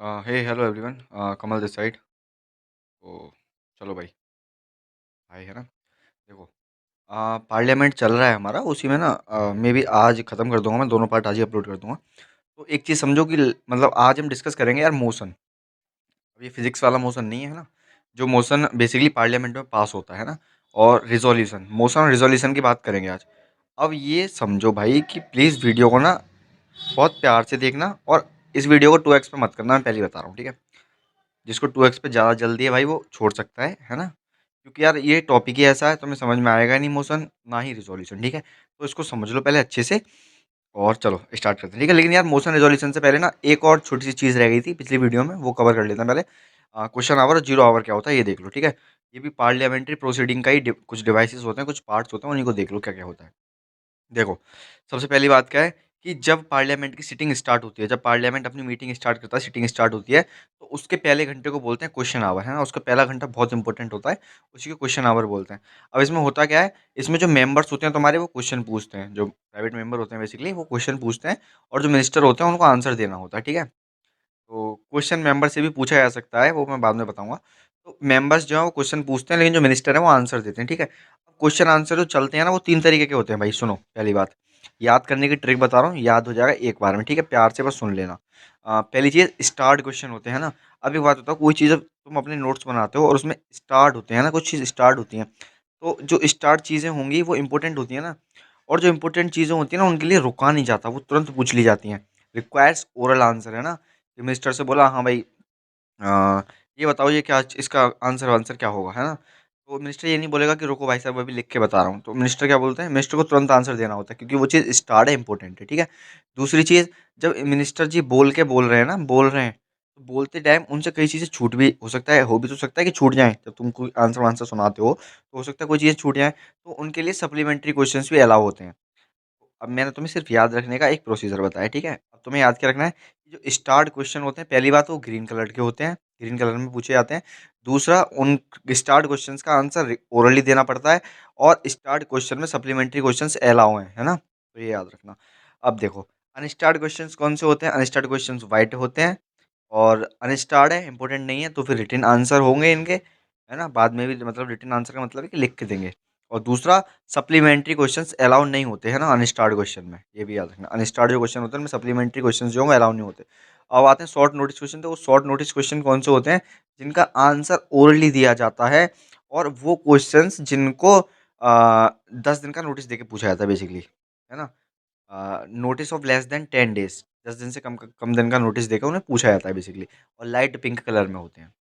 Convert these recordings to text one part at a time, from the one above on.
Hey hello everyone. Kamal this side. तो चलो भाई, हाय है ना। देखो, पार्लियामेंट चल रहा है हमारा, उसी में ना मे बी आज ख़त्म कर दूंगा, मैं दोनों पार्ट आज ही अपलोड कर दूंगा। तो एक चीज़ समझो कि मतलब आज हम डिस्कस करेंगे यार मोशन। अब ये फिजिक्स वाला मोशन नहीं है ना, जो मोशन बेसिकली पार्लियामेंट में पास होता है ना। और रिजोल्यूशन, मोशन और रिजोल्यूशन की बात करेंगे आज। अब ये समझो भाई कि प्लीज़ वीडियो को ना बहुत प्यार से देखना, और इस वीडियो को 2x पे मत करना, मैं पहले ही बता रहा हूँ, ठीक है। जिसको 2x पे ज़्यादा जल्दी है भाई वो छोड़ सकता है ना। क्योंकि यार ये टॉपिक ही ऐसा है, तुम्हें समझ में आएगा नहीं मोशन ना ही रिजोल्यूशन, ठीक है। तो इसको समझ लो पहले अच्छे से, और चलो स्टार्ट करते हैं, ठीक है। लेकिन यार मोशन रिजोल्यूशन से पहले ना एक और छोटी सी चीज़ रह गई थी पिछली वीडियो में, वो कवर कर लेते हैं पहले। क्वेश्चन आवर और जीरो आवर क्या होता है ये देख लो, ठीक है। ये भी पार्लियामेंट्री प्रोसीडिंग का ही कुछ डिवाइसेस होते हैं, कुछ पार्ट्स होते हैं, उन्हीं को देख लो क्या क्या होता है। देखो, सबसे पहली बात क्या है कि जब पार्लियामेंट की सिटिंग स्टार्ट होती है, जब पार्लियामेंट अपनी मीटिंग स्टार्ट करता है, सिटिंग स्टार्ट होती है, तो उसके पहले घंटे को बोलते हैं क्वेश्चन आवर, है ना। उसका पहला घंटा बहुत इंपॉर्टेंट होता है, उसी को क्वेश्चन आवर बोलते हैं। अब इसमें होता क्या है, इसमें जो मेंबर्स होते हैं तुम्हारे वो क्वेश्चन पूछते हैं, जो प्राइवेट मेंबर होते हैं बेसिकली वो क्वेश्चन पूछते हैं, और जो मिनिस्टर होते हैं उनको आंसर देना होता है, ठीक है। तो क्वेश्चन मेंबर से भी पूछा जा सकता है, वो मैं बाद में बताऊँगा। तो मेंबर्स जो हैं वो क्वेश्चन पूछते हैं, लेकिन जो मिनिस्टर हैं वो आंसर देते हैं, ठीक है। अब क्वेश्चन आंसर जो चलते हैं ना वो 3 तरीके के होते हैं भाई, सुनो पहली बात। याद करने की ट्रिक बता रहा हूँ, याद हो जाएगा एक बार में, ठीक है, प्यार से बस सुन लेना। पहली चीज़ स्टार्ट क्वेश्चन होते हैं ना। अब एक बात बताओ, कोई चीज़ तुम अपने नोट्स बनाते हो और उसमें स्टार्ट होते हैं ना, कुछ चीज़ स्टार्ट होती हैं, तो जो स्टार्ट चीज़ें होंगी वो इंपॉर्टेंट होती हैं ना। और जो इंपॉर्टेंट चीज़ें होती हैं ना उनके लिए रुका नहीं जाता, वो तुरंत पूछ ली जाती हैं। रिक्वायर्स ओरल आंसर, है ना। मिनिस्टर से बोला, हाँ भाई, अ, ये बताओ ये क्या, इसका आंसर आंसर क्या होगा, है ना। तो मिनिस्टर ये नहीं बोलेगा कि रुको भाई साहब अभी लिख के बता रहा हूँ, तो मिनिस्टर क्या बोलते हैं, मिनिस्टर को तुरंत आंसर देना होता है, क्योंकि वो चीज़ स्टार्ट है, इंपॉर्टेंट है, ठीक है। दूसरी चीज़, जब मिनिस्टर जी बोल के बोल रहे हैं ना, बोल रहे हैं, तो बोलते टाइम उनसे कई चीज़ें छूट भी हो सकता है, हो भी तो सकता है कि छूट जाएँ, जब तुम कोई आंसर वांसर सुनाते हो सकता है कोई चीज़ें छूट जाएँ, तो उनके लिए सप्लीमेंट्री क्वेश्चंस भी अलाउ होते हैं। अब मैंने तुम्हें सिर्फ याद रखने का एक प्रोसीजर बताया, ठीक है। अब तुम्हें याद क्या रखना है कि जो स्टार्ट क्वेश्चन होते हैं, पहली बात वो ग्रीन कलर के होते हैं, ग्रीन कलर में पूछे जाते हैं। दूसरा, उन स्टार्ट क्वेश्चंस का आंसर ओरली देना पड़ता है, और स्टार्ट क्वेश्चन में सप्लीमेंट्री क्वेश्चंस अलाउ हैं, है ना। तो ये याद रखना। अब देखो, अनस्टार्ट क्वेश्चंस कौन से होते हैं, अनस्टार्ट क्वेश्चंस व्हाइट होते हैं, और अनस्टार्ड है, इंपॉर्टेंट नहीं है, तो फिर रिटन आंसर होंगे इनके, है ना। बाद में भी मतलब रिटन आंसर का मतलब है कि लिख के देंगे। और दूसरा, सप्लीमेंट्री क्वेश्चंस अलाउ नहीं होते हैं ना अनस्टार्ड क्वेश्चन में, ये भी याद रखना। अनस्टार्ड जो क्वेश्चन होते हैं उनमें सप्लीमेंट्री क्वेश्चंस जो होंगे अलाउ नहीं होते। अब आते हैं शॉर्ट नोटिस क्वेश्चन, तो वो शॉर्ट नोटिस क्वेश्चन कौन से होते हैं, जिनका आंसर ओरली दिया जाता है, और वो क्वेश्चंस जिनको 10 दिन का नोटिस देके पूछा जाता है बेसिकली, है ना। Notice of less than 10 days, 10 दिन से कम कम दिन का नोटिस देकर उन्हें पूछा जाता है बेसिकली, और लाइट पिंक कलर में होते हैं,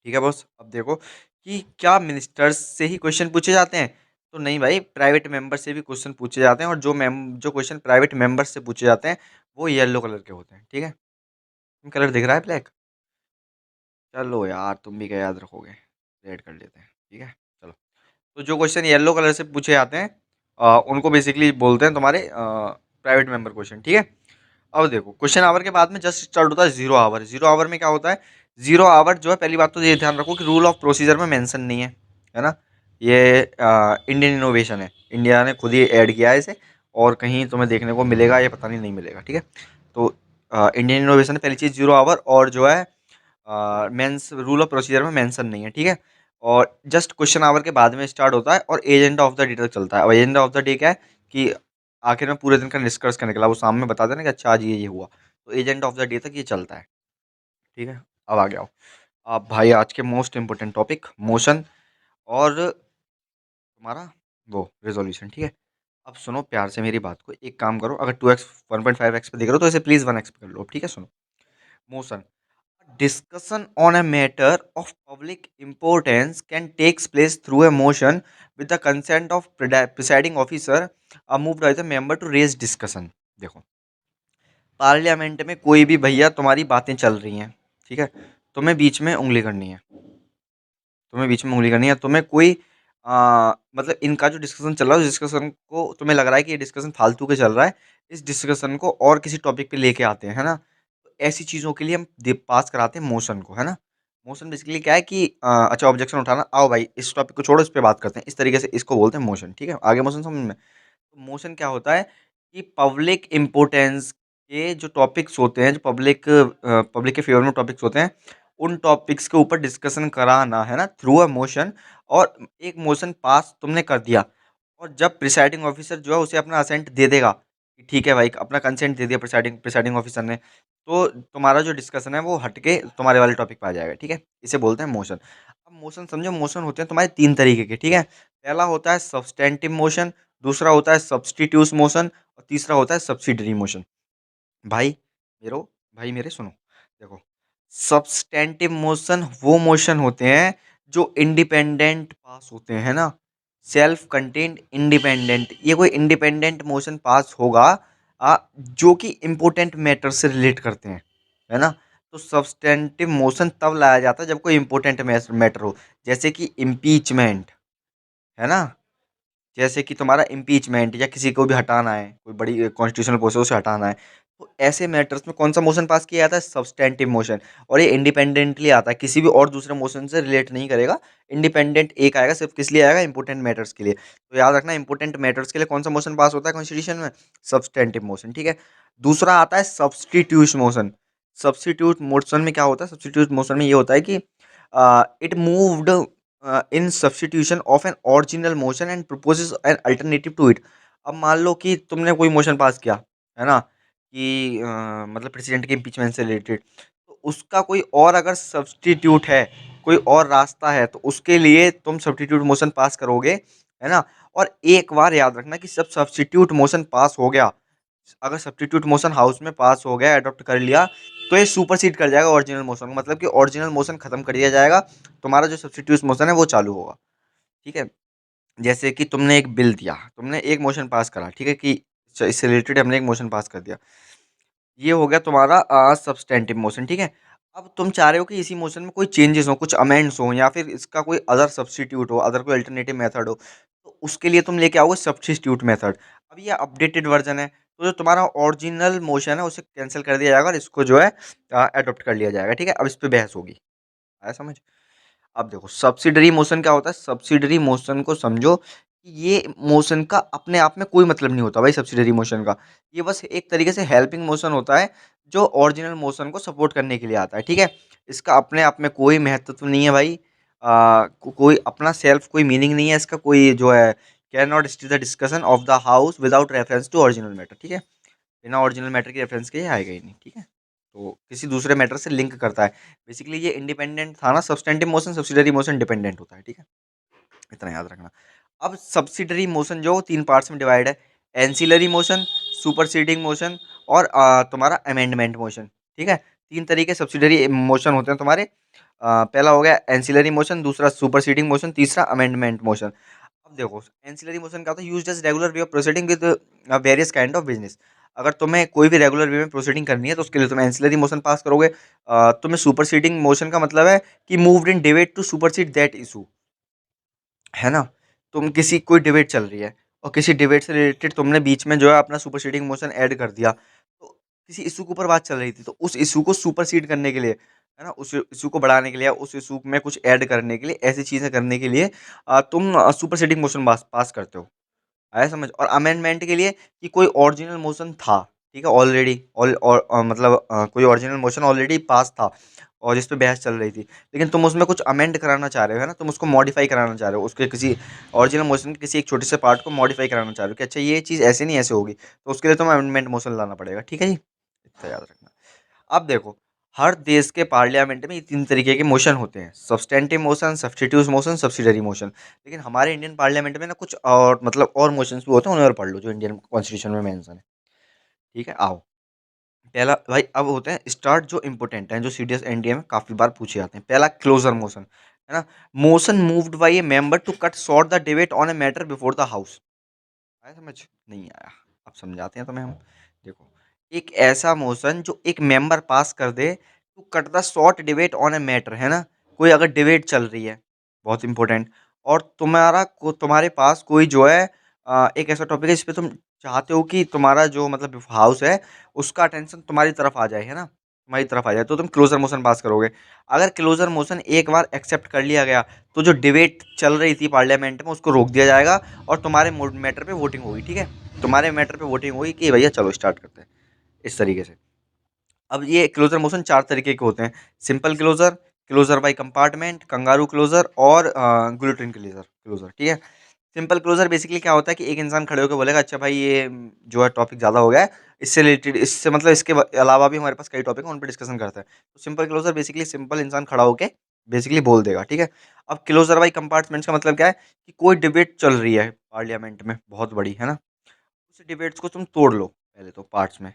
ठीक है बॉस। अब देखो कि क्या मिनिस्टर्स से ही क्वेश्चन पूछे जाते हैं, तो नहीं भाई, प्राइवेट मेंबर से भी क्वेश्चन पूछे जाते हैं, और जो क्वेश्चन प्राइवेट मेंबर से पूछे जाते हैं वो येलो कलर के होते हैं, ठीक है। कलर दिख रहा है ब्लैक। चलो यार, तुम भी क्या याद रखोगे, रेड कर लेते हैं, ठीक है। चलो, तो जो क्वेश्चन येलो कलर से पूछे जाते हैं उनको बेसिकली बोलते हैं तुम्हारे प्राइवेट मेंबर क्वेश्चन, ठीक है। अब देखो, क्वेश्चन आवर के बाद में जस्ट स्टार्ट होता है जीरो आवर। जीरो आवर में क्या होता है, जीरो आवर जो है, पहली बात तो ये ध्यान रखो कि रूल ऑफ प्रोसीजर में मेंशन नहीं है ना। ये इंडियन इनोवेशन है, इंडिया ने खुद ही ऐड किया है इसे, और कहीं तुम्हें देखने को मिलेगा ये पता नहीं, नहीं मिलेगा, ठीक है। तो इंडियन इनोवेशन है पहली चीज़, जीरो आवर, और जो है मेंस रूल ऑफ प्रोसीजर में मेंशन नहीं है, ठीक है। और जस्ट क्वेश्चन आवर के बाद में स्टार्ट होता है, और एजेंडा ऑफ द डे तक चलता है। अब एजेंडा ऑफ द डे क्या है कि आखिर में पूरे दिन का निष्कर्ष क्या निकला वो शाम में बता देना कि अच्छा आज ये हुआ। तो एजेंडा ऑफ द डे तक ये चलता है, ठीक है। अब आ गया हो अब भाई आज के मोस्ट इंपोर्टेंट टॉपिक, मोशन और तुम्हारा वो रिजोल्यूशन, ठीक है। अब सुनो प्यार से मेरी बात को, एक काम करो, अगर 2x 1.5x पे देख रहे हो तो इसे प्लीज 1x पे कर लो, ठीक है। सुनो, motion, discussion on a matter of public importance can takes place through a motion with the consent of presiding officer moved by the member to raise discussion। देखो, पार्लियामेंट में कोई भी भैया तुम्हारी बातें चल रही हैं, ठीक है, तुम्हें बीच में उंगली करनी है, तुम्हें बीच में उंगली करनी है, तुम्हें कोई मतलब इनका जो डिस्कशन चल रहा है उस डिस्कशन को तुम्हें लग रहा है कि ये डिस्कशन फालतू के चल रहा है, इस डिस्कशन को और किसी टॉपिक पे लेके आते हैं, है ना। तो ऐसी चीज़ों के लिए हम पास कराते हैं मोशन को, है ना। मोशन बेसिकली क्या है कि अच्छा, ऑब्जेक्शन उठाना, आओ भाई इस टॉपिक को छोड़ो, इस पे बात करते हैं, इस तरीके से इसको बोलते हैं मोशन, ठीक है। आगे मोशन समझ में, तो मोशन क्या होता है कि पब्लिक इम्पोर्टेंस ये जो टॉपिक्स होते हैं, जो पब्लिक के फेवर में टॉपिक्स होते हैं, उन टॉपिक्स के ऊपर डिस्कशन कराना, है ना, थ्रू अ मोशन। और एक मोशन पास तुमने कर दिया, और जब प्रिसाइडिंग ऑफिसर जो है उसे अपना असेंट दे देगा कि ठीक है भाई, अपना कंसेंट दे दिया प्रिसाइडिंग प्रिसाइडिंग ऑफिसर ने, तो तुम्हारा जो डिस्कशन है वो हटके तुम्हारे वाले टॉपिक पे आ जाएगा, ठीक है। इसे बोलते हैं मोशन। अब मोशन समझो, मोशन होते हैं तुम्हारे 3 तरीके के, ठीक है। पहला होता है सब्सटेंटिव मोशन, दूसरा होता है सब्स्टिट्यूट मोशन, और तीसरा होता है सब्सिडरी मोशन। भाई मेरो भाई मेरे सुनो, देखो, सब्सटेंटिव मोशन वो मोशन होते हैं जो इंडिपेंडेंट पास होते हैं, है ना, सेल्फ कंटेन्ड इंडिपेंडेंट। ये कोई इंडिपेंडेंट मोशन पास होगा जो कि इंपॉर्टेंट मैटर से रिलेट करते हैं, है ना। तो सब्सटेंटिव मोशन तब लाया जाता है जब कोई इंपॉर्टेंट मैटर हो, जैसे कि इम्पीचमेंट, है ना, जैसे कि तुम्हारा इम्पीचमेंट, या किसी को भी हटाना है, कोई बड़ी कॉन्स्टिट्यूशनल प्रोसेस उसे हटाना है, तो ऐसे मैटर्स में कौन सा मोशन पास किया जाता है, सब्सटेंटिव मोशन। और ये इंडिपेंडेंटली आता है, किसी भी और दूसरे मोशन से रिलेट नहीं करेगा। इंडिपेंडेंट एक आएगा, सिर्फ किस लिए आएगा, इंपॉर्टेंट मैटर्स के लिए। तो याद रखना, इंपॉर्टेंट मैटर्स के लिए कौन सा मोशन पास होता है कॉन्स्टिट्यूशन में, सब्सटेंटिव मोशन, ठीक है। दूसरा आता है सब्स्टिट्यूट मोशन। सब्स्टिट्यूट मोशन में क्या होता है, सब्स्टिट्यूट मोशन में ये होता है कि it moved in substitution of an original motion and proposes an alternative to it. अब मान लो कि तुमने कोई मोशन पास किया, है ना, कि मतलब प्रेसिडेंट के इम्पीचमेंट से रिलेटेड, तो उसका कोई और अगर सब्स्टिट्यूट है, कोई और रास्ता है, तो उसके लिए तुम सब्स्टिट्यूट मोशन पास करोगे, है ना। और एक बार याद रखना कि सब सब्स्टिट्यूट मोशन पास हो गया, अगर सब्स्टिट्यूट मोशन हाउस में पास हो गया, अडॉप्ट कर लिया, तो ये सुपरसीड कर जाएगा ओरिजिनल मोशन को, मतलब कि ओरिजिनल मोशन खत्म कर दिया जाएगा, तुम्हारा जो सब्स्टिट्यूट मोशन है वो चालू होगा, ठीक है। जैसे कि तुमने एक बिल दिया, तुमने एक मोशन पास करा, ठीक है, कि इससे रिलेटेड हमने एक मोशन पास कर दिया, ये हो गया तुम्हारा सब्सटेंटिव मोशन, ठीक है। अब तुम चाह रहे हो कि इसी मोशन में कोई चेंजेस हो, कुछ अमेंड्स हो, या फिर इसका कोई अदर सब्स्टिट्यूट हो, अदर कोई अल्टरनेटिव मेथड हो, तो उसके लिए तुम लेके आओगे सब्स्टिट्यूट मेथड। अब ये अपडेटेड वर्जन है, तो जो तुम्हारा ओरिजिनल मोशन है उसे कैंसिल कर दिया जाएगा, और इसको जो है अडॉप्ट कर लिया जाएगा, ठीक है। अब इस पे बहस होगी, आया समझ। अब देखो, सब्सिडरी मोशन क्या होता है, सब्सिडरी मोशन को समझो कि ये मोशन का अपने आप में कोई मतलब नहीं होता भाई, सब्सिडरी मोशन का। ये बस एक तरीके से हेल्पिंग मोशन होता है, जो ओरिजिनल मोशन को सपोर्ट करने के लिए आता है, ठीक है। इसका अपने आप में कोई महत्व नहीं है भाई, कोई अपना सेल्फ कोई मीनिंग नहीं है इसका, कोई जो है can not steal the discussion of the house without reference to original matter, ठीक है। बिना ओरिजिनल मैटर के रेफरेंस के ये आएगा ही नहीं, ठीक है। तो किसी दूसरे मैटर से लिंक करता है। बेसिकली ये इंडिपेंडेंट था ना, substantive motion, subsidiary motion dependent होता है, ठीक है। इतना याद रखना। अब सब्सिडरी मोशन जो 3 पार्ट्स में डिवाइड है, एंसिलरी मोशन, सुपरसीडिंग मोशन, और तुम्हारा अमेंडमेंट मोशन, ठीक है। 3 तरीके सब्सिडरी मोशन होते हैं तुम्हारे। पहला हो गया एंसिलरी मोशन, दूसरा सुपरसीडिंग मोशन, तीसरा अमेंडमेंट मोशन। अब देखो, एंसिलरी मोशन क्या होता है, used as regular way of proceeding with various kind of business. अगर तुम्हें कोई भी रेगुलर वे में प्रोसीडिंग करनी है, तो उसके लिए तुम एंसिलरी मोशन पास करोगे। तुम्हें सुपरसीडिंग मोशन का मतलब है कि moved in debate to supersede that issue, है ना। तुम किसी कोई डिबेट चल रही है, और किसी डिबेट से रिलेटेड तुमने बीच में जो है अपना सुपरसीडिंग मोशन ऐड कर दिया, तो किसी इशू के ऊपर बात चल रही थी, तो उस इशू को सुपरसीड करने के लिए, है ना, उस इशू को बढ़ाने के लिए, उस इशू में कुछ ऐड करने के लिए, ऐसी चीज़ें करने के लिए तुम सुपरसीडिंग मोशन पास पास करते हो, आया समझ। और अमेंडमेंट के लिए कि कोई ओरिजिनल मोशन था, ठीक है, ऑलरेडी, और मतलब कोई ओरिजिनल मोशन ऑलरेडी पास था, और जिस पे बहस चल रही थी, लेकिन तुम उसमें कुछ अमेंड कराना चाह रहे हो, है ना, तुम उसको मॉडिफाई कराना चाह रहे हो, उसके किसी ओरिजिनल मोशन के किसी एक छोटे से पार्ट को मॉडिफाई कराना चाह रहे हो, कि अच्छा ये चीज़ ऐसे नहीं ऐसे होगी, तो उसके लिए तुम्हें अमेंडमेंट मोशन लाना पड़ेगा, ठीक है जी। इतना याद रखना। अब देखो, हर देश के पार्लियामेंट में ये 3 तरीके के मोशन होते हैं, substantive motion, substitute motion, subsidiary motion. लेकिन हमारे इंडियन पार्लियामेंट में ना कुछ और मतलब और मोशंस भी होते हैं, उन्हें और पढ़ लो जो इंडियन कॉन्स्टिट्यूशन में मेंशन है, ठीक है। आओ, पहला भाई अब होते हैं स्टार्ट जो इंपॉर्टेंट हैं, जो सीडीएस एनडीए में काफी बार पूछे जाते हैं। पहला क्लोजर मोशन, है ना, motion moved by a member to cut short the debate on a matter before the house. आया समझ, नहीं आया, अब समझाते हैं तुम्हें हम। देखो, एक ऐसा मोशन जो एक मेंबर पास कर दे to cut the short debate on a matter, है ना, कोई अगर डिबेट चल रही है बहुत इंपॉर्टेंट, और तुम्हारे पास कोई जो है एक ऐसा टॉपिक है जिस पे तुम चाहते हो कि तुम्हारा जो मतलब हाउस है उसका अटेंशन तुम्हारी तरफ आ जाए, है ना, तुम्हारी तरफ आ जाए, तो तुम क्लोजर मोशन पास करोगे। अगर क्लोजर मोशन एक बार एक्सेप्ट कर लिया गया, तो जो डिबेट चल रही थी पार्लियामेंट में उसको रोक दिया जाएगा, और तुम्हारे मैटर पे वोटिंग होगी, ठीक है। तुम्हारे मैटर पे वोटिंग होगी कि भैया चलो स्टार्ट करते हैं। इस तरीके से। अब ये क्लोजर मोशन 4 तरीके के होते हैं, simple closure, closure by compartment, kangaroo closure और गिलोटिन क्लोजर, ठीक है? सिंपल क्लोजर बेसिकली क्या होता है कि एक इंसान खड़े होकर बोलेगा, अच्छा भाई ये जो है टॉपिक ज़्यादा हो गया है, इससे रिलेटेड, इससे मतलब इसके अलावा भी हमारे पास कई टॉपिक हैं, उन पे डिस्कशन करते हैं। तो सिंपल क्लोजर बेसिकली सिंपल इंसान खड़ा होके बेसिकली बोल देगा, ठीक है? अब क्लोजर बाय कंपार्टमेंट्स का मतलब क्या है कि कोई डिबेट चल रही है पार्लियामेंट में बहुत बड़ी, है ना? उस डिबेट्स को तुम तोड़ लो पहले तो पार्ट्स में,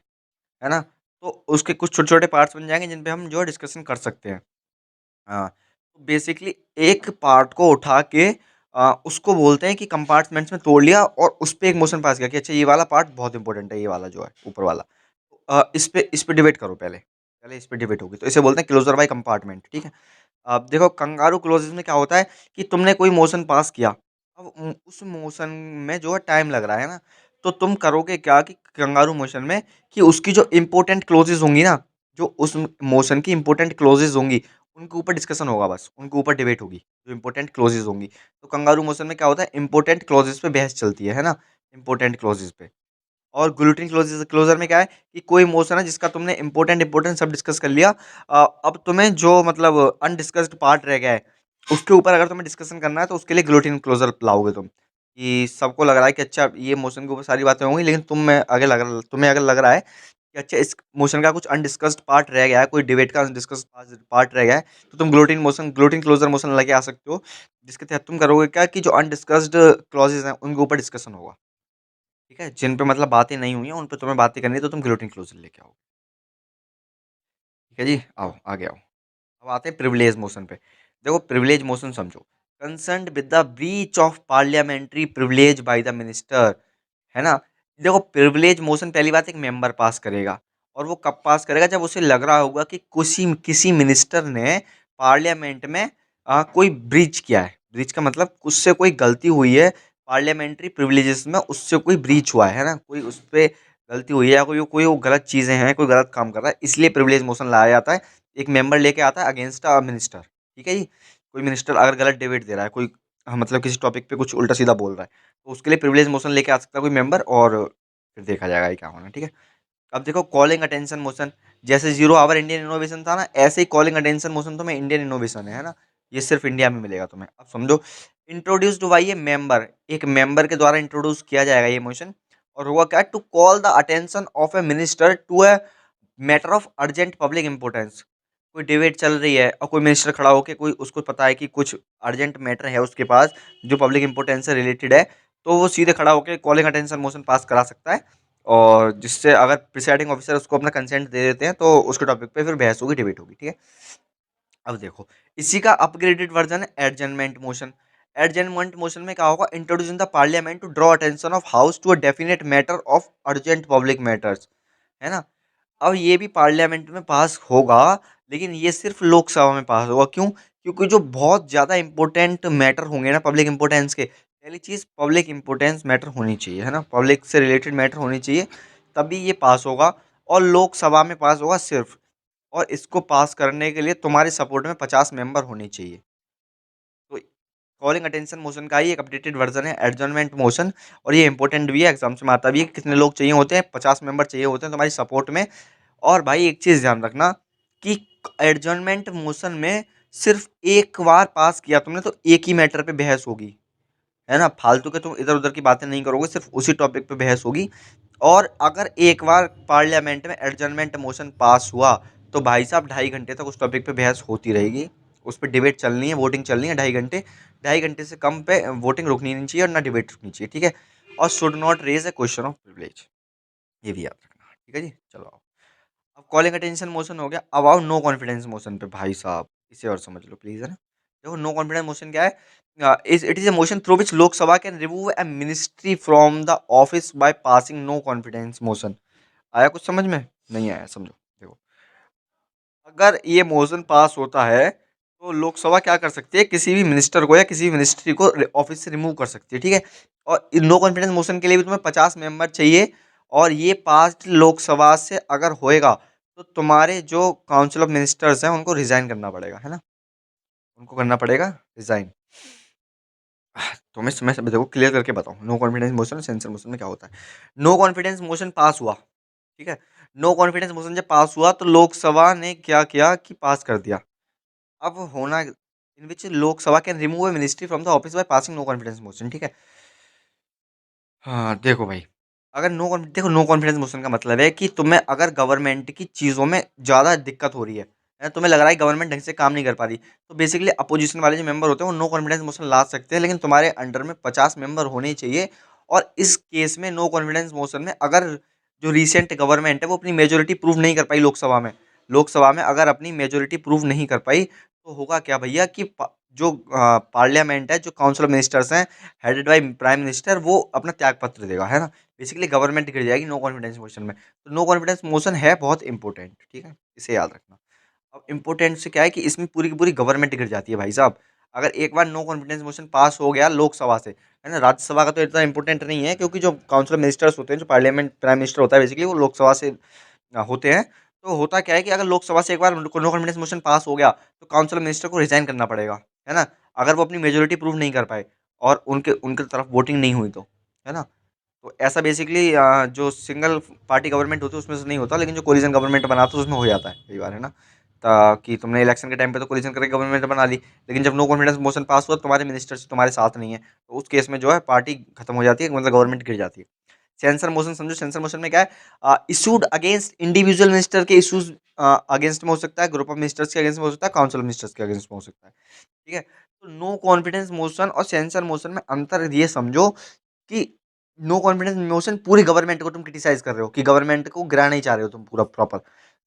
है ना? तो उसके कुछ छोटे-छोटे पार्ट्स बन जाएँगे जिन पे हम जो है डिस्कशन कर सकते हैं। हाँ, तो बेसिकली एक पार्ट को उठा के उसको बोलते हैं कि कंपार्टमेंट्स में तोड़ लिया और उस पे एक मोशन पास किया कि अच्छा ये वाला पार्ट बहुत इंपॉर्टेंट है, ये वाला जो है ऊपर वाला। इस पे डिबेट करो पहले, पहले इस पे डिबेट होगी। तो इसे बोलते हैं क्लोज़र बाय कंपार्टमेंट, ठीक है? अब देखो कंगारू क्लॉज़ेज़ में क्या होता है कि तुमने कोई मोशन पास किया, अब उस मोशन में जो है टाइम लग रहा है ना? तो तुम करोगे क्या कि कंगारू मोशन में कि उसकी जो इम्पोर्टेंट क्लॉज़ेज़ होंगी ना, जो उस मोशन की इम्पोर्टेंट क्लॉज़ेज़ होंगी, उनके ऊपर डिस्कशन होगा बस, उनके ऊपर डिबेट होगी, जो इम्पोर्टेंट क्लॉज़ेज़ होंगी। तो कंगारू मोशन में क्या होता है इम्पोर्टेंट क्लॉज़ेज़ पे बहस चलती है ना? इम्पोर्टेंट क्लॉज़ेज़ पे। और ग्लूटिन क्लोज़र में क्या है कि कोई मोशन है जिसका तुमने इम्पोर्टेंट सब डिस्कस कर लिया। अब तुम्हें जो मतलब अनडिस्कस्ड पार्ट रह गया है, उसके ऊपर अगर तुम्हें डिस्कशन करना है तो उसके लिए ग्लूटिन क्लोज़र लाओगे तुम। कि सबको लग रहा है कि अच्छा ये मोशन के ऊपर सारी बातें होंगी लेकिन तुम्हें अगर लग रहा है कि अच्छा इस मोशन का कुछ अनडिस्कस्ड पार्ट रह गया है, कोई डिबेट का अनडिस्कस्ड पार्ट रह गया है, तो तुम ग्लूटिन क्लोज़र मोशन लेके आ सकते हो। जिसके तहत तुम करोगे क्या कि जो अनडिस्कस्ड क्लॉज़ेज़ हैं उनके ऊपर डिस्कशन होगा। ठीक है? जिन पे मतलब बातें नहीं हुई हैं, उन पे तुम्हें बातें करनी है, तो तुम ग्लोटिंग क्लोज़र लेके आओगे। ठीक है जी? आओ, आगे आओ। अब आते हैं प्रिविलेज मोशन पे। देखो प्रिविलेज मोशन समझो, concerned with the breach of parliamentary privilege by the minister, है ना? देखो प्रिविलेज मोशन पहली बात एक मेंबर पास करेगा और वो कब पास करेगा जब उसे लग रहा होगा कि कुसी किसी मिनिस्टर ने पार्लियामेंट में कोई ब्रीच किया है। ब्रीच का मतलब उससे कोई गलती हुई है, पार्लियामेंट्री प्रिविलेजेस में उससे कोई ब्रीच हुआ है ना? कोई उस पे गलती हुई है या कोई वो गलत चीज़ें हैं, कोई गलत काम कर रहा है, इसलिए प्रिविलेज मोशन लाया जाता है। एक मेंबर लेके आता है अगेंस्ट अ मिनिस्टर, ठीक है जी? कोई मिनिस्टर अगर गलत डिबेट दे रहा है, कोई मतलब किसी टॉपिक पे कुछ उल्टा-सीधा बोल रहा है, तो उसके लिए प्रिविलेज मोशन लेके आ सकता है कोई मेंबर और फिर देखा जाएगा ये क्या होना है, ठीक है? अब देखो कॉलिंग अटेंशन मोशन, जैसे ज़ीरो आवर इंडियन इनोवेशन था ना, ऐसे ही कॉलिंग अटेंशन मोशन तुम्हें इंडियन इनोवेशन है ना? ये सिर्फ़ इंडिया में मिलेगा तुम्हें। अब समझो इंट्रोड्यूस्ड बाय ए मेंबर, एक मेंबर के द्वारा इंट्रोड्यूस किया जाएगा ये मोशन और हुआ क्या to call the attention of a minister to a matter of urgent public importance. कोई डिबेट चल रही है और कोई मिनिस्टर खड़ा होके कोई उसको पता है कि कुछ अर्जेंट मैटर है उसके पास जो पब्लिक इम्पोर्टेंस से रिलेटेड है, तो वो सीधे खड़ा होके कॉलिंग अटेंशन मोशन पास करा सकता है और जिससे अगर प्रिसाइडिंग ऑफिसर उसको अपना कंसेंट दे देते हैं तो उसके टॉपिक पे फिर बहस होगी, डिबेट होगी, ठीक है? अब देखो इसी का अपग्रेडेड वर्जन है एडजर्नमेंट मोशन। एडजर्नमेंट मोशन में क्या होगा, introduce in the parliament to draw attention of house to a definite matter of urgent public matters, है ना? अब ये भी पार्लियामेंट में पास होगा, लेकिन ये सिर्फ़ लोकसभा में पास होगा, क्यों? क्योंकि जो बहुत ज़्यादा इम्पोर्टेंट मैटर होंगे ना पब्लिक इम्पोर्टेंस के, पहली चीज़ पब्लिक इम्पोर्टेंस मैटर होनी चाहिए, है ना? पब्लिक से रिलेटेड मैटर होनी चाहिए, तभी ये पास होगा और लोकसभा में पास होगा सिर्फ़, और इसको पास करने के लिए तुम्हारे सपोर्ट में 50 मेंबर होने चाहिए। तो कॉलिंग अटेंशन मोशन का ही एक अपडेटेड वर्ज़न है एडजर्नमेंट मोशन और ये इम्पोर्टेंट भी है, एग्ज़ाम्स में आता भी है। कितने लोग चाहिए होते हैं? 50 मेंबर चाहिए होते हैं तुम्हारी सपोर्ट में। और भाई एक चीज़ ध्यान रखना कि एडजर्नमेंट मोशन में सिर्फ़ एक बार पास किया तुमने तो एक ही मैटर पे बहस होगी, है ना? फालतू के तुम इधर-उधर की बातें नहीं करोगे, सिर्फ़ उसी टॉपिक पे बहस होगी। और अगर एक बार पार्लियामेंट में एडजर्नमेंट मोशन पास हुआ, तो भाई साहब ढाई घंटे तक उस टॉपिक पे बहस होती रहेगी। उस पे डिबेट चलनी है, वोटिंग चलनी है ढाई घंटे। ढाई घंटे से कम पे वोटिंग रुकनी नहीं चाहिए और ना डिबेट रुकनी चाहिए, ठीक है? और should not raise a question of privilege, ये भी याद रखना, ठीक है जी? चलो आओ। अब कॉलिंग अटेंशन मोशन हो गया, अब आओ नो कॉन्फिडेंस मोशन पे भाई साहब, इसे और समझ लो प्लीज़, है ना? देखो नो कॉन्फिडेंस मोशन क्या है? It is a motion through which Lok Sabha can remove a ministry from the office by passing no confidence motion. आया कुछ समझ में? नहीं आया, समझो। देखो, अगर ये मोशन पास होता है, तो लोकसभा क्या कर सकती है? किसी भी मिनिस्टर को या किसी भी मिनिस्ट्री को ऑफिस से रिमूव कर सकती है, ठीक है? और नो कॉन्फिडेंस मोशन के लिए भी तुम्हें 50 मेंबर चाहिए और ये पास लोकसभा से अगर होएगा, तो तुम्हारे जो काउंसिल ऑफ मिनिस्टर्स हैं, उनको रिज़ाइन करना पड़ेगा, है ना? उनको करना पड़ेगा रिज़ाइन। तो मैं सब देखो क्लियर करके बताऊँ, नो कॉन्फिडेंस मोशन और सेंसर मोशन में क्या होता है? नो कॉन्फिडेंस मोशन पास हुआ, ठीक है? नो कॉन्फिडेंस मोशन जब पास हुआ तो लोकसभा ने क्या किया कि पास कर दिया। अब होना in which Lok Sabha can remove a ministry from the office by passing no confidence motion, ठीक है? हाँ, देखो भाई, अगर नो कॉन्फिडेंस मोशन का मतलब है कि तुम्हें अगर गवर्नमेंट की चीज़ों में ज़्यादा दिक्कत हो रही है, तुम्हें लग रहा है गवर्नमेंट ढंग से काम नहीं कर पा रही, तो बेसिकली अपोजिशन वाले जो मेंबर होते हैं वो नो कॉन्फिडेंस मोशन ला सकते हैं, लेकिन तुम्हारे अंडर में 50 मेंबर होने चाहिए। और इस केस में नो कॉन्फिडेंस मोशन में अगर जो रिसेंट गवर्नमेंट है वो अपनी मेजोरिटी प्रूव नहीं कर पाई लोकसभा में अगर अपनी मेजोरिटी प्रूव नहीं कर पाई, तो होगा क्या भैया कि जो पार्लियामेंट है, जो काउंसिल ऑफ मिनिस्टर्स हैं, हेडेड बाय प्राइम मिनिस्टर, वो अपना त्याग पत्र देगा, है ना? बेसिकली गवर्नमेंट गिर जाएगी नो कॉन्फिडेंस मोशन में। तो नो कॉन्फिडेंस मोशन है बहुत इंपॉर्टेंट, ठीक है? इसे याद रखना। अब इम्पोर्टेंट से क्या है कि इसमें पूरी की पूरी गवर्नमेंट गिर जाती है भाई साहब। अगर एक बार नो कॉन्फिडेंस मोशन पास हो गया लोकसभा से, है ना? राज्यसभा का तो इतना इंपॉर्टेंट नहीं है, क्योंकि जो काउंसिल ऑफ मिनिस्टर्स होते हैं, जो पार्लियामेंट प्राइम मिनिस्टर होता है, बेसिकली वो लोकसभा से होते हैं। तो होता क्या है कि अगर लोकसभा से एक बार नो कॉन्फिडेंस मोशन पास हो गया, तो काउंसिल ऑफ मिनिस्टर को रिजाइन करना पड़ेगा, है ना? अगर वो अपनी मेजोरिटी प्रूव नहीं कर पाए और उनके उनके तरफ वोटिंग नहीं हुई तो, है ना? तो ऐसा बेसिकली जो सिंगल पार्टी गवर्नमेंट होती है उसमें से नहीं होता, लेकिन जो कोलिशन गवर्नमेंट बनाते हैं उसमें हो जाता है कई बार, है ना? कि तुमने इलेक्शन के टाइम पे तो कोलिशन करके गवर्नमेंट बना ली, लेकिन जब नो कॉन्फिडेंस मोशन पास हुआ तुम्हारे मिनिस्टर्स तुम्हारे साथ नहीं है, तो उस केस में जो है पार्टी खत्म हो जाती है, मतलब गवर्नमेंट गिर जाती है। सेंसर मोशन समझो, सेंसर मोशन में क्या है, इशूड अगेंस्ट इंडिविजुअल मिनिस्टर के इशूज अगेंस्ट में हो सकता है, ग्रुप ऑफ मिनिस्टर्स के अगेंस्ट में हो सकता है, काउंसिल ऑफ मिनिस्टर्स के अगेंस्ट में हो सकता है, ठीक है? तो नो कॉन्फिडेंस मोशन और सेंसर मोशन में अंतर ये समझो कि नो कॉन्फिडेंस मोशन पूरी गवर्नमेंट को तुम क्रिटिसाइज कर रहे हो कि गवर्नमेंट को गिरा नहीं चाह रहे हो तुम पूरा प्रॉपर।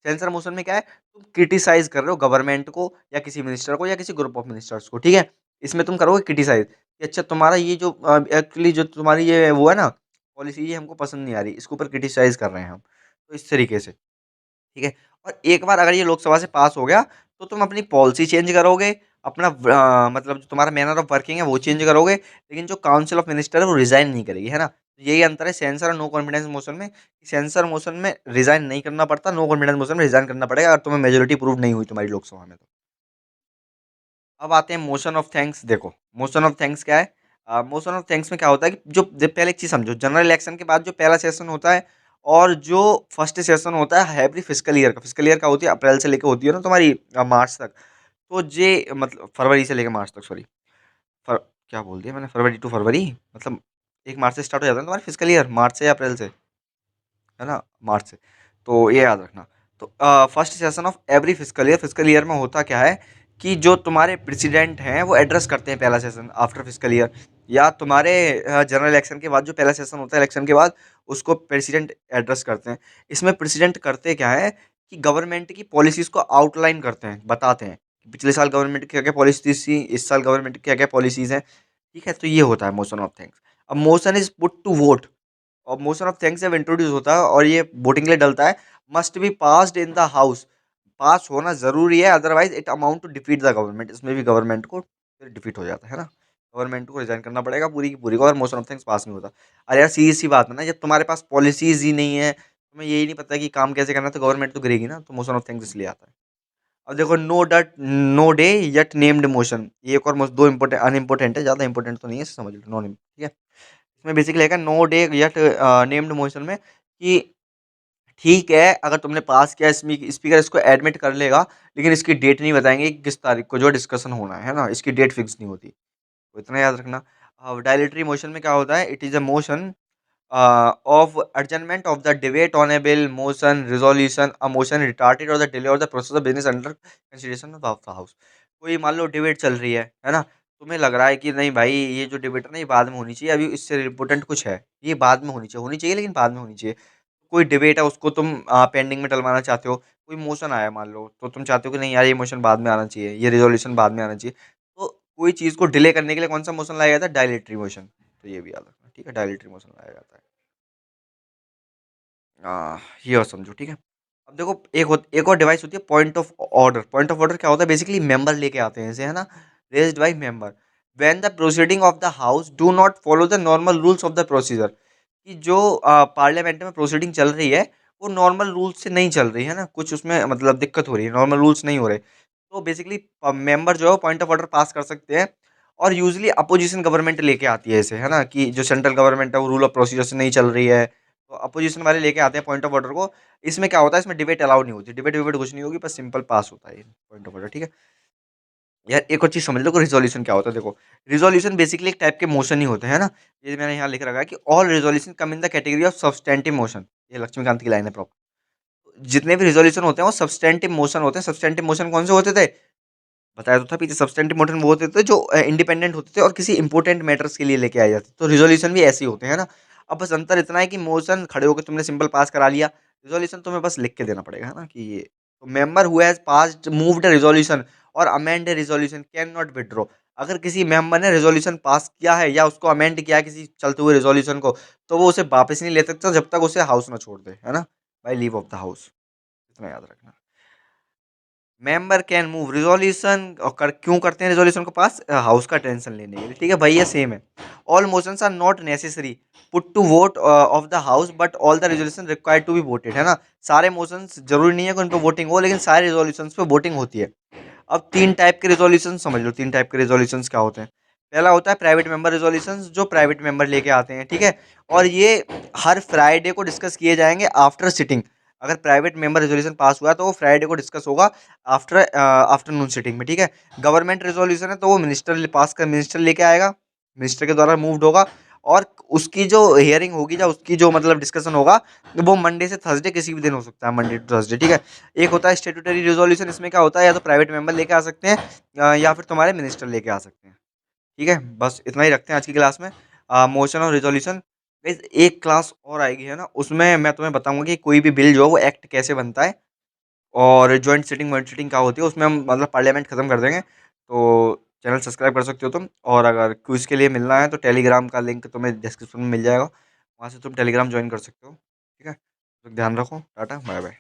सेंसर मोशन में क्या है, तुम क्रिटिसाइज कर रहे हो गवर्नमेंट को या किसी मिनिस्टर को या किसी ग्रुप ऑफ मिनिस्टर्स को, ठीक है? इसमें तुम करोगे क्रिटिसाइज कि अच्छा तुम्हारा ये जो एक्चुअली जो तुम्हारी ये वो है ना पॉलिसी, ये हमको पसंद नहीं आ रही, इसके ऊपर क्रिटिसाइज कर रहे हैं हम, तो इस तरीके से, ठीक है? और एक बार अगर ये लोकसभा से पास हो गया, तो तुम अपनी पॉलिसी चेंज करोगे, अपना मतलब जो तुम्हारा मैनर ऑफ वर्किंग है वो चेंज करोगे, लेकिन जो काउंसिल ऑफ मिनिस्टर है वो रिज़ाइन नहीं करेगी, है ना? तो यही अंतर है सेंसर और नो कॉन्फिडेंस मोशन में। सेंसर मोशन में रिज़ाइन नहीं करना पड़ता, नो कॉन्फिडेंस मोशन में रिज़ाइन करना पड़ेगा अगर तुम्हें मेजॉरिटी प्रूव नहीं हुई तुम्हारी लोकसभा में तो। अब आते हैं मोशन ऑफ थैंक्स। देखो, मोशन ऑफ थैंक्स क्या है? मोशन ऑफ थैंक्स में क्या होता है कि जो जब पहले एक चीज़ समझो, जनरल इलेक्शन के बाद जो पहला सेशन होता है और जो फर्स्ट सेशन होता है एवरी फिस्कल ईयर का। फिस्कल ईयर का होती है अप्रैल से लेके होती है ना तुम्हारी मार्च तक। तो जे मतलब फरवरी से लेके मार्च तक, सॉरी। फर क्या बोल दिया मैंने, फरवरी टू फरवरी, मतलब 1 मार्च से स्टार्ट हो जाता है ना तुम्हारा फिस्कल ईयर, मार्च से या अप्रैल से? है ना? मार्च से। तो ये याद रखना। तो first session of every fiscal year में होता क्या है कि जो तुम्हारे प्रेसिडेंट हैं वो एड्रेस करते हैं पहला सेशन आफ्टर फिस्कल ईयर, या तुम्हारे जनरल इलेक्शन के बाद जो पहला सेशन होता है इलेक्शन के बाद, उसको प्रेसिडेंट एड्रेस करते हैं। इसमें प्रेसिडेंट करते क्या है कि गवर्नमेंट की पॉलिसीज़ को आउटलाइन करते हैं, बताते हैं कि पिछले साल गवर्नमेंट की क्या-क्या पॉलिसीज़ थी, इस साल गवर्नमेंट की क्या-क्या पॉलिसीज़ हैं, ठीक है? तो ये होता है मोशन ऑफ थैंक्स। अब motion is put to vote, और मोशन ऑफ थैंक्स जब इंट्रोड्यूस होता है और ये वोटिंग के लिए डलता है, must be passed in the house. Pass होना ज़रूरी है, otherwise it amounts to defeat the government. इसमें भी गवर्नमेंट को फिर डिफीट हो जाता है ना? गवर्नमेंट को रिज़ाइन करना पड़ेगा पूरी की पूरी को, और मोशन ऑफ थैंक्स पास नहीं होता। अरे यार सीधी-सी बात है ना, जब तुम्हारे पास पॉलिसीज़ ही नहीं है, तुम्हें यही नहीं पता कि काम कैसे करना है, तो गवर्नमेंट तो गिरेगी ना, तो मोशन ऑफ थैंक्स इसलिए आता है। अब देखो, no day yet named motion, ये एक और 2 इम्पोर्टेंट अनइम्पोर्टेंट है, ज़्यादा इम्पोर्टेंट तो नहीं है, इसे समझ लो, नॉन इम ठीक है? इसमें बेसिकली है no day yet named motion में कि ठीक है, अगर तुमने पास किया, स्पीकर इसको एडमिट कर लेगा, लेकिन इसकी डेट नहीं बताएँगे कि किस तारीख को जो डिस्कशन होना है ना? इसकी डेट फिक्स नहीं होती, तो इतना याद रखना। डायलेटरी मोशन में क्या होता है? It is a motion of adjournment of the debate on a bill, motion, resolution, a motion retarded or the delay or the process of business under consideration of the house। कोई मान लो debate चल रही है ना? तुम्हें लग रहा है कि नहीं भाई, ये जो डिबेट है ना ये बाद में होनी चाहिए, अभी इससे इम्पोर्टेंट कुछ है, ये बाद में होनी चाहिए लेकिन बाद में होनी चाहिए। कोई डिबेट है उसको तुम पेंडिंग में डलवाना चाहते हो, कोई मोशन आया मान लो, तो तुम चाहते हो कि नहीं यार ये मोशन बाद में आना चाहिए, ये रिज़ॉल्यूशन बाद में आना चाहिए। तो कोई चीज़ को डिले करने के लिए कौन-सा मोशन लाया जाता है? Dilatory motion. तो ये भी याद रखना, ठीक है? डायलेटरी मोशन लाया जाता है। ये और समझो, ठीक है? अब देखो, एक और डिवाइस होती है point of order. Point of order क्या होता है? बेसिकली मेंबर लेके आते हैं इसे, है ना? Raised by member when the proceeding of the house do not follow the normal rules of the procedure. कि जो पार्लियामेंट में प्रोसीडिंग चल रही है, वो नॉर्मल रूल्स से नहीं चल रही है ना, कुछ उसमें मतलब दिक्कत हो रही है, नॉर्मल रूल्स नहीं हो रहे। तो बेसिकली मेंबर जो है पॉइंट ऑफ ऑर्डर पास कर सकते हैं, और यूजुअली अपोजिशन गवर्नमेंट लेके आती है इसे, है ना? कि जो सेंट्रल गवर्नमेंट है वो रूल ऑफ प्रोसीजर से नहीं चल रही है, तो अपोजिशन वाले लेके आते हैं पॉइंट ऑफ ऑर्डर को। इसमें क्या होता है, इसमें डिबेट अलाउ नहीं होती, डिबेट विबेट कुछ नहीं होगी, बस सिंपल पास होता है ये पॉइंट ऑफ ऑर्डर, ठीक है। यार एक और चीज़ समझ लो कि रिज़ॉल्यूशन क्या होता है, देखो रिज़ॉल्यूशन बेसिकली एक टाइप के मोशन ही होते हैं ना। ये मैंने यहाँ लिख रखा है कि all resolution come in the category of substantive motion, ये लक्ष्मीकांत की लाइन है प्रॉपर। जितने भी रिज़ॉल्यूशन होते हैं वो सब्सटेंटिव मोशन होते हैं। सब्सटेंटिव मोशन कौन से होते थे, बताया तो था पीछे, सब्सटेंटिव मोशन वो होते थे जो इंडिपेंडेंट होते थे और किसी इंपॉर्टेंट मैटर्स के लिए लेके आए जाते थे। तो रिज़ॉल्यूशन भी ऐसे ही होते हैं ना। अब बस अंतर इतना है कि मोशन खड़े होकर तुमने सिंपल पास करा लिया, रिज़ॉल्यूशन तुम्हें बस लिख के देना पड़ेगा, है ना, कि ये तो member who has passed moved a resolution और amend a resolution can not withdraw. अगर किसी मेंबर ने रिज़ॉल्यूशन पास किया है या उसको अमेंड किया है किसी चलते हुए रिज़ॉल्यूशन को, तो वो उसे वापस नहीं ले सकता जब तक उसे हाउस ना छोड़ दे, है ना, by leave of the house. इतना याद रखना। मेंबर कैन मूव रिजोल्यूशन, और क्यों करते हैं रिजोल्यूशन को पास, हाउस का टेंशन लेने के लिए, ठीक है भाई, ये सेम है। All motions are not necessary put to vote of the house but all the resolution required to be voted, है ना। सारे मोशंस जरूरी नहीं है कि उन पर वोटिंग हो, लेकिन सारे रिजोल्यूशन पे वोटिंग होती है। अब तीन टाइप के रिजोल्यूशन समझ लो, तीन टाइप के रिजोल्यूशन क्या होते हैं। पहला होता है प्राइवेट मेंबर रिजोल्यूशन, जो प्राइवेट मेंबर लेके आते हैं, ठीक है। और ये हर फ्राइडे को डिस्कस किए जाएंगे आफ्टर सिटिंग। अगर प्राइवेट मेंबर रेजोल्यूशन पास हुआ तो वो फ्राइडे को डिस्कस होगा आफ्टर आफ्टरनून सिटिंग में, ठीक है। गवर्नमेंट रेजोल्यूशन है तो वो मिनिस्टर पास कर, मिनिस्टर लेके आएगा, मिनिस्टर के द्वारा मूव्ड होगा, और उसकी जो हियरिंग होगी या उसकी जो मतलब डिस्कशन होगा वो मंडे से थर्सडे किसी भी दिन हो सकता है, मंडे टू थर्सडे, ठीक है। एक होता है स्टेटूटरी रिजोल्यूशन, इसमें क्या होता है या तो प्राइवेट मेंबर लेके आ सकते हैं या फिर तुम्हारे मिनिस्टर लेके आ सकते हैं, ठीक है। बस इतना ही रखते हैं आज की क्लास में, मोशन और रिजोल्यूशन। एक क्लास और आएगी, है ना, उसमें मैं तुम्हें बताऊंगा कि कोई भी बिल जो है वो एक्ट कैसे बनता है, और जॉइंट सिटिंग वॉइंट सिटिंग क्या होती है, उसमें हम मतलब पार्लियामेंट खत्म कर देंगे। तो चैनल सब्सक्राइब कर सकते हो तुम, और अगर क्विज के लिए मिलना है तो टेलीग्राम का लिंक तुम्हें डिस्क्रिप्शन में मिल जाएगा, वहाँ से तुम टेलीग्राम ज्वाइन कर सकते हो, ठीक है। तो ध्यान रखो, टाटा बाय बाय।